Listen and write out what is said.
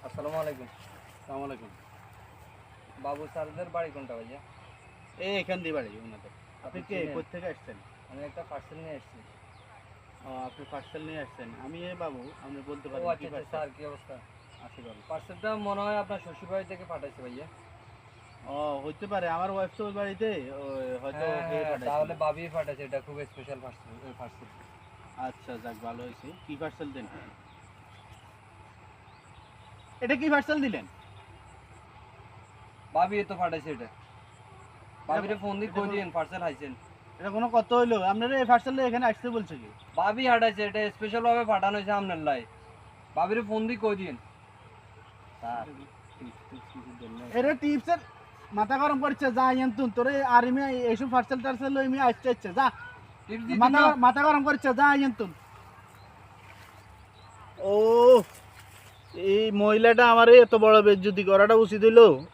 আসসালামু আলাইকুম। আসসালামু আলাইকুম। বাবু স্যারদের বাড়ি কোনটা ভাইয়া? এই এখান দিয়ে বাড়ি ওনাদের। আপনি কে চিনেন? কোত্থেকে আসছেন? আমি একটা পার্সেল নিয়ে এসেছি। ও আপনি পার্সেল নিয়ে আসছেন। আমি এই বাবু, আপনি বলতে ও পারেন কি আচ্ছা আচ্ছা, পার্সেল? স্যার কি অবস্থা? আছি ভালো। পার্সেলটা মনে হয় আপনার শ্বশুরবাড়ি থেকে পাঠাইছে ভাইয়া। ও হইতে পারে, আমার ওয়াইফ তো ওই বাড়িতে, হয়তো হ্যাঁ ওকে হ্যাঁ, পাঠাইছিল। তাহলে ভাবি পাঠাইছে, এটা খুব স্পেশাল পার্সেল। পার্সেল আচ্ছা যাক, ভালো হয়েছে। কি পার্সেল দেন? এটা কি পার্সেল দিলেন? ভাবি তো পাঠাইছে এটা। ভাবিরে এটা- ফোন দিয়ে এটা কই কোনো- দিন পার্সেল আইছেন। এটা কোনো কথা হইলো? আপনারা এই পার্সেলটা এখানে আসতে বলছে কি? ভাবি হাঁটাইছে, এটা স্পেশাল ভাবে পাঠানো হয়েছে আপনার লাই। ভাবিরে ফোন দিয়ে কই দিন। স্যার এটা টিপসের মাথা গরম করছে, যা এনতুন তোরে আর আমি এইসব পার্সেল টার্সেল লই আমি আসতে ইচ্ছে, যা টিপস দিন মাথা না। মাথা গরম করছে, যা এনতুন। ও এই মহিলাটা আমারে এত বড় বেজ্জতি করাটা উচিত হইলো?